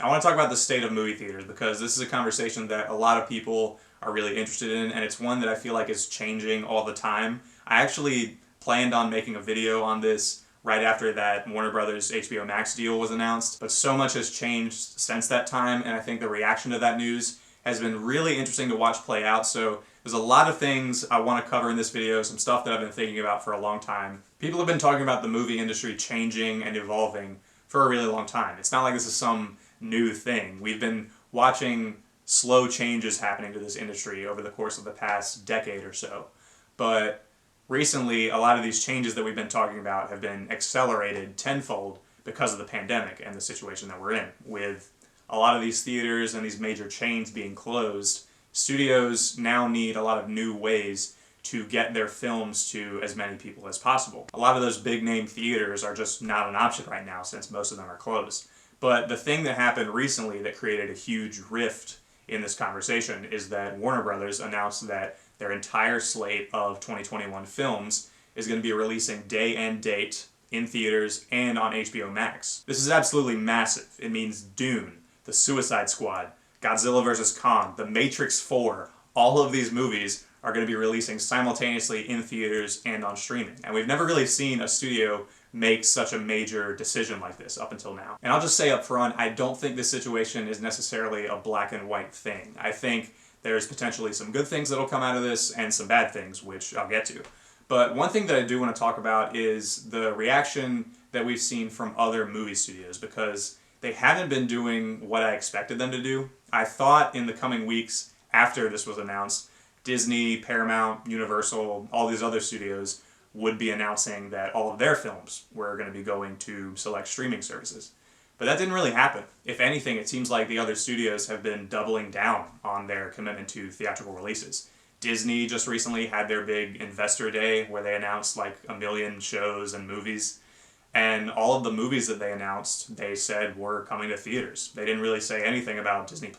I want to talk about the state of movie theaters because this is a conversation that a lot of people are really interested in, and it's one that I feel like is changing all the time. I actually planned on making a video on this right after that Warner Brothers HBO Max deal was announced, but so much has changed since that time, and I think the reaction to that news has been really interesting to watch play out. So there's a lot of things I want to cover in this video, some stuff that I've been thinking about for a long time. People have been talking about the movie industry changing and evolving for a really long time. It's not like this is some new thing. We've been watching slow changes happening to this industry over the course of the past decade or so. But recently, a lot of these changes that we've been talking about have been accelerated tenfold because of the pandemic and the situation that we're in. With a lot of these theaters and these major chains being closed, studios now need a lot of new ways to get their films to as many people as possible. A lot of those big name theaters are just not an option right now since most of them are closed. But the thing that happened recently that created a huge rift in this conversation is that Warner Brothers announced that their entire slate of 2021 films is going to be releasing day and date in theaters and on HBO Max. This is absolutely massive. It means Dune, The Suicide Squad, Godzilla vs. Kong, The Matrix 4, all of these movies are going to be releasing simultaneously in theaters and on streaming. And we've never really seen a studio make such a major decision like this up until now. And I'll just say up front, I don't think this situation is necessarily a black and white thing. I think there's potentially some good things that'll come out of this and some bad things, which I'll get to. But one thing that I do want to talk about is the reaction that we've seen from other movie studios, because they haven't been doing what I expected them to do. I thought in the coming weeks after this was announced, Disney, Paramount, Universal, all these other studios would be announcing that all of their films were going to be going to select streaming services. But that didn't really happen. If anything, it seems like the other studios have been doubling down on their commitment to theatrical releases. Disney just recently had their big investor day where they announced like 1 million shows and movies. And all of the movies that they announced, they said were coming to theaters. They didn't really say anything about Disney+.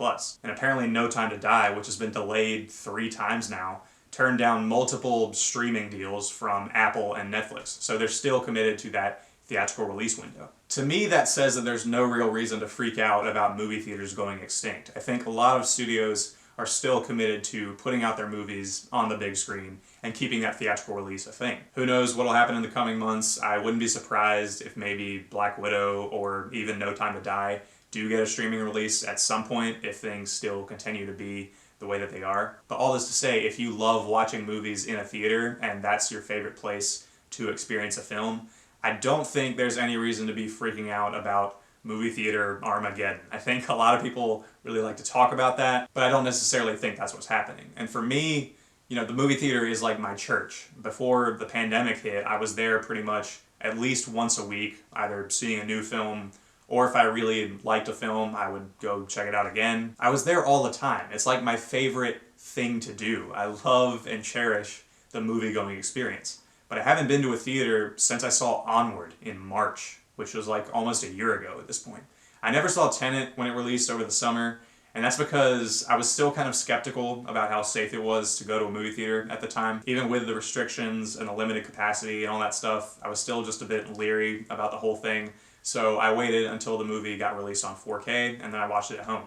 And apparently No Time to Die, which has been delayed 3 times now, turned down multiple streaming deals from Apple and Netflix. So they're still committed to that theatrical release window. To me, that says that there's no real reason to freak out about movie theaters going extinct. I think a lot of studios are still committed to putting out their movies on the big screen and keeping that theatrical release a thing. Who knows what'll happen in the coming months. I wouldn't be surprised if maybe Black Widow or even No Time to Die do get a streaming release at some point if things still continue to be the way that they are. But all this to say, if you love watching movies in a theater and that's your favorite place to experience a film, I don't think there's any reason to be freaking out about movie theater Armageddon. I think a lot of people really like to talk about that, but I don't necessarily think that's what's happening. And for me, the movie theater is like my church. Before the pandemic hit, I was there pretty much at least once a week, either seeing a new film, or if I really liked a film, I would go check it out again. I was there all the time. It's like my favorite thing to do. I love and cherish the movie-going experience. But I haven't been to a theater since I saw Onward in March, which was like almost a year ago at this point. I never saw Tenet when it released over the summer, and that's because I was still kind of skeptical about how safe it was to go to a movie theater at the time. Even with the restrictions and the limited capacity and all that stuff, I was still just a bit leery about the whole thing. So I waited until the movie got released on 4K, and then I watched it at home.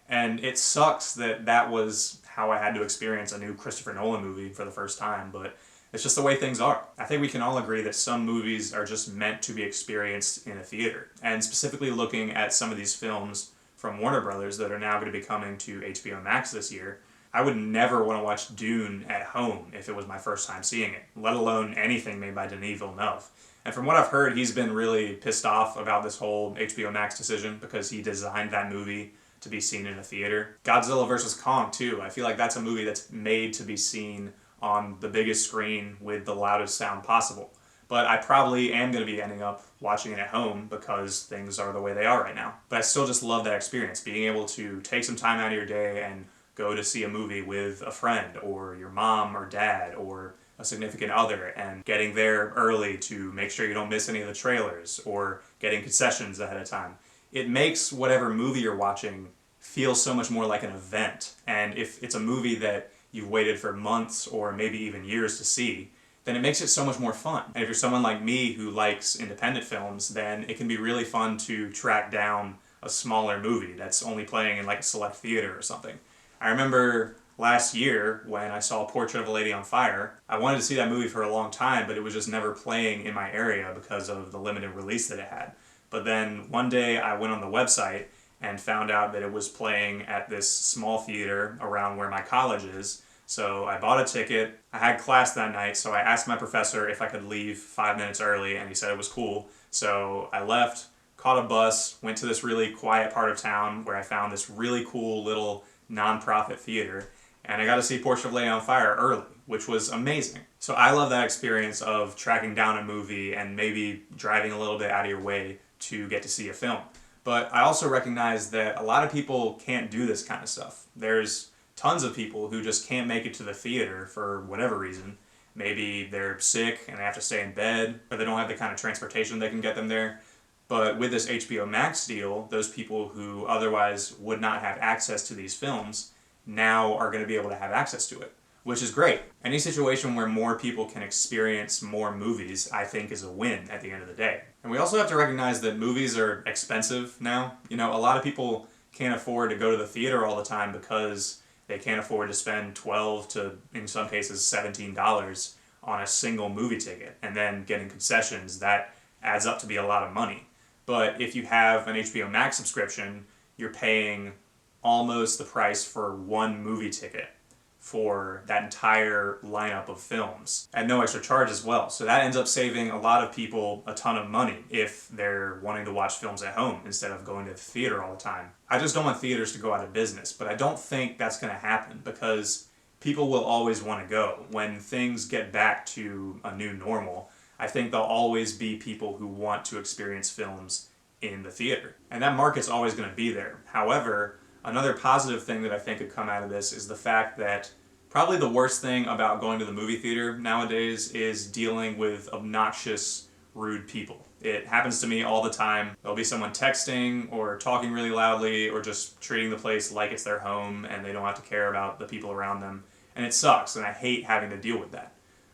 And it sucks that that was how I had to experience a new Christopher Nolan movie for the first time, but it's just the way things are. I think we can all agree that some movies are just meant to be experienced in a theater. And specifically looking at some of these films from Warner Brothers that are now going to be coming to HBO Max this year, I would never want to watch Dune at home if it was my first time seeing it, let alone anything made by Denis Villeneuve. And from what I've heard, he's been really pissed off about this whole HBO Max decision because he designed that movie to be seen in a theater. Godzilla vs. Kong, too. I feel like that's a movie that's made to be seen on the biggest screen with the loudest sound possible. But I probably am going to be ending up watching it at home because things are the way they are right now. But I still just love that experience, being able to take some time out of your day and go to see a movie with a friend or your mom or dad or a significant other and getting there early to make sure you don't miss any of the trailers or getting concessions ahead of time. It makes whatever movie you're watching feel so much more like an event. And if it's a movie that you've waited for months or maybe even years to see, then it makes it so much more fun. And if you're someone like me who likes independent films, then it can be really fun to track down a smaller movie that's only playing in like a select theater or something. I remember last year when I saw Portrait of a Lady on Fire, I wanted to see that movie for a long time, but it was just never playing in my area because of the limited release that it had. But then one day I went on the website and found out that it was playing at this small theater around where my college is. So I bought a ticket. I had class that night, so I asked my professor if I could leave 5 minutes early, and he said it was cool. So I left, caught a bus, went to this really quiet part of town where I found this really cool little non-profit theater, and I got to see Portrait of a Lady on Fire early, which was amazing. So I love that experience of tracking down a movie and maybe driving a little bit out of your way to get to see a film. But I also recognize that a lot of people can't do this kind of stuff. There's tons of people who just can't make it to the theater for whatever reason. Maybe they're sick and they have to stay in bed, or they don't have the kind of transportation that can get them there. But with this HBO Max deal, those people who otherwise would not have access to these films now are going to be able to have access to it, which is great. Any situation where more people can experience more movies, I think, is a win at the end of the day. And we also have to recognize that movies are expensive now. You know, a lot of people can't afford to go to the theater all the time because they can't afford to spend $12 to, in some cases, $17 on a single movie ticket, and then getting concessions, that adds up to be a lot of money. But if you have an HBO Max subscription, you're paying almost the price for one movie ticket for that entire lineup of films at no extra charge as well. So that ends up saving a lot of people a ton of money if they're wanting to watch films at home instead of going to the theater all the time. I just don't want theaters to go out of business, but I don't think that's going to happen because people will always want to go. When things get back to a new normal, I think there'll always be people who want to experience films in the theater. And that market's always going to be there. However, another positive thing that I think could come out of this is the fact that probably the worst thing about going to the movie theater nowadays is dealing with obnoxious, rude people. It happens to me all the time. There'll be someone texting or talking really loudly or just treating the place like it's their home and they don't have to care about the people around them. And it sucks, and I hate having to deal with that.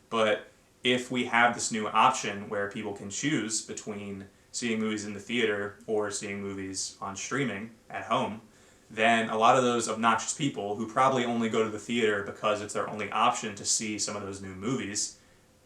But if we have this new option where people can choose between seeing movies in the theater or seeing movies on streaming at home, then a lot of those obnoxious people who probably only go to the theater because it's their only option to see some of those new movies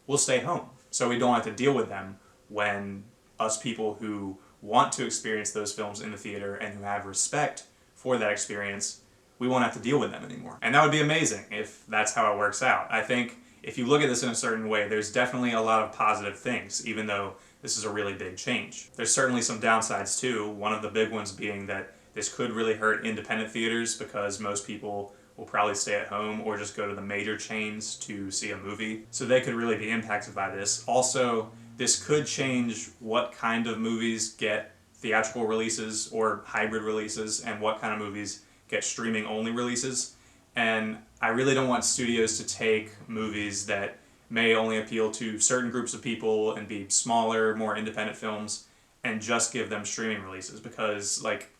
will stay home. So we don't have to deal with them when us people who want to experience those films in the theater and who have respect for that experience, we won't have to deal with them anymore. And that would be amazing if that's how it works out. I think if you look at this in a certain way, there's definitely a lot of positive things, even though this is a really big change. There's certainly some downsides too, one of the big ones being that this could really hurt independent theaters because most people will probably stay at home or just go to the major chains to see a movie. So they could really be impacted by this. Also, this could change what kind of movies get theatrical releases or hybrid releases and what kind of movies get streaming only releases. And I really don't want studios to take movies that may only appeal to certain groups of people and be smaller, more independent films and just give them streaming releases because, like,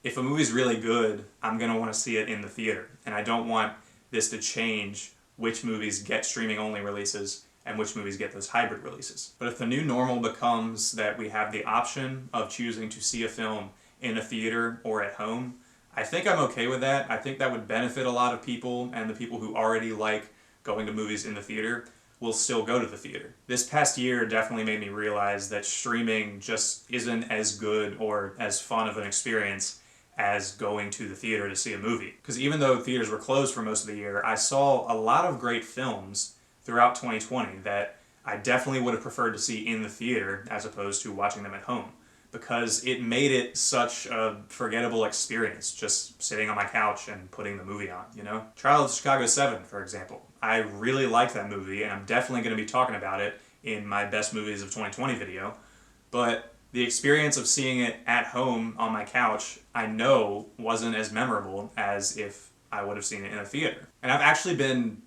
if a movie's really good, I'm going to want to see it in the theater. And I don't want this to change which movies get streaming only releases and which movies get those hybrid releases. But if the new normal becomes that we have the option of choosing to see a film in a theater or at home, I think I'm okay with that. I think that would benefit a lot of people, and the people who already like going to movies in the theater will still go to the theater. This past year definitely made me realize that streaming just isn't as good or as fun of an experience as going to the theater to see a movie. Because even though theaters were closed for most of the year, I saw a lot of great films throughout 2020 that I definitely would have preferred to see in the theater as opposed to watching them at home. Because it made it such a forgettable experience, just sitting on my couch and putting the movie on, you know? Trial of Chicago 7, for example. I really liked that movie, and I'm definitely going to be talking about it in my Best Movies of 2020 video. But the experience of seeing it at home on my couch, I know wasn't as memorable as if I would have seen it in a theater. And I've actually been...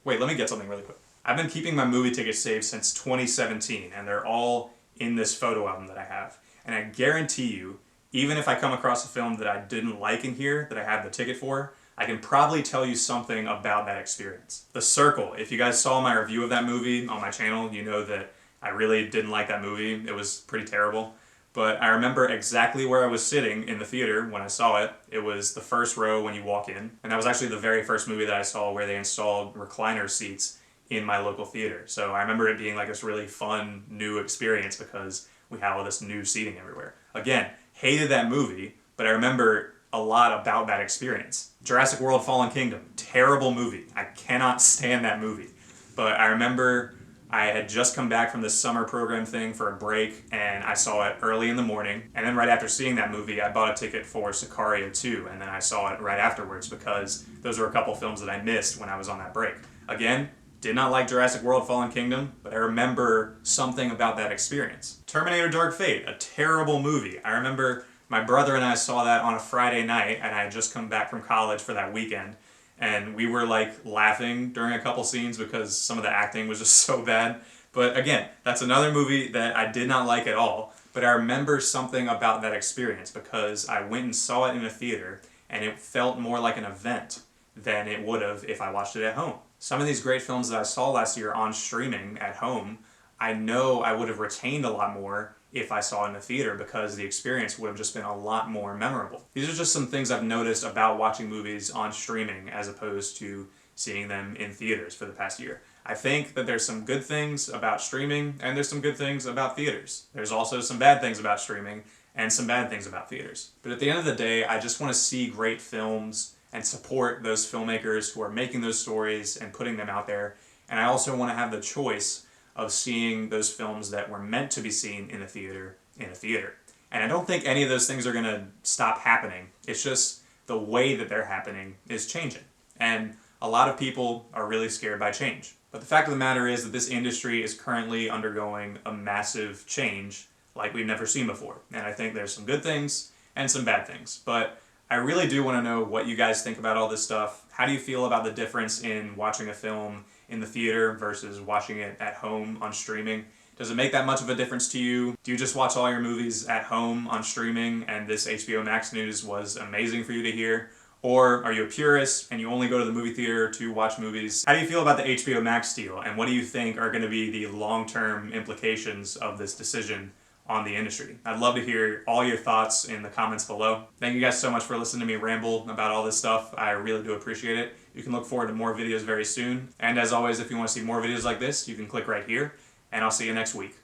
Wait, let me get something really quick. I've been keeping my movie tickets saved since 2017, and they're all in this photo album that I have. And I guarantee you, even if I come across a film that I didn't like in here, that I have the ticket for, I can probably tell you something about that experience. The Circle. If you guys saw my review of that movie on my channel, you know that I really didn't like that movie. It was pretty terrible. but I remember exactly where I was sitting in the theater when I saw it. It was the first row when you walk in, and that was actually the very first movie that I saw where they installed recliner seats in my local theater. So I remember it being like this really fun, new experience because we had all this new seating everywhere. Again, hated that movie, but I remember a lot about that experience. Jurassic World Fallen Kingdom, terrible movie. I cannot stand that movie. But I remember I had just come back from this summer program thing for a break, and I saw it early in the morning. And then right after seeing that movie, I bought a ticket for Sicario 2, and then I saw it right afterwards because those were a couple films that I missed when I was on that break. Again, did not like Jurassic World Fallen Kingdom, but I remember something about that experience. Terminator Dark Fate, a terrible movie. I remember my brother and I saw that on a Friday night, and I had just come back from college for that weekend. And we were like laughing during a couple scenes because some of the acting was just so bad. But again, that's another movie that I did not like at all. But I remember something about that experience because I went and saw it in a theater, and it felt more like an event than it would have if I watched it at home. Some of these great films that I saw last year on streaming at home, I know I would have retained a lot more if I saw it in the theater because the experience would have just been a lot more memorable. These are just some things I've noticed about watching movies on streaming as opposed to seeing them in theaters for the past year. I think that there's some good things about streaming and there's some good things about theaters. There's also some bad things about streaming and some bad things about theaters. But at the end of the day, I just want to see great films and support those filmmakers who are making those stories and putting them out there. And I also want to have the choice of seeing those films that were meant to be seen in a theater. And I don't think any of those things are going to stop happening. It's just the way that they're happening is changing. And a lot of people are really scared by change. But the fact of the matter is that this industry is currently undergoing a massive change like we've never seen before. And I think there's some good things and some bad things. But I really do want to know what you guys think about all this stuff. How do you feel about the difference in watching a film in the theater versus watching it at home on streaming? Does it make that much of a difference to you? Do you just watch all your movies at home on streaming and this HBO Max news was amazing for you to hear? Or are you a purist and you only go to the movie theater to watch movies? How do you feel about the HBO Max deal, and what do you think are going to be the long-term implications of this decision on the industry? I'd love to hear all your thoughts in the comments below. Thank you guys so much for listening to me ramble about all this stuff. I really do appreciate it. You can look forward to more videos very soon. And as always, if you want to see more videos like this, you can click right here, and I'll see you next week.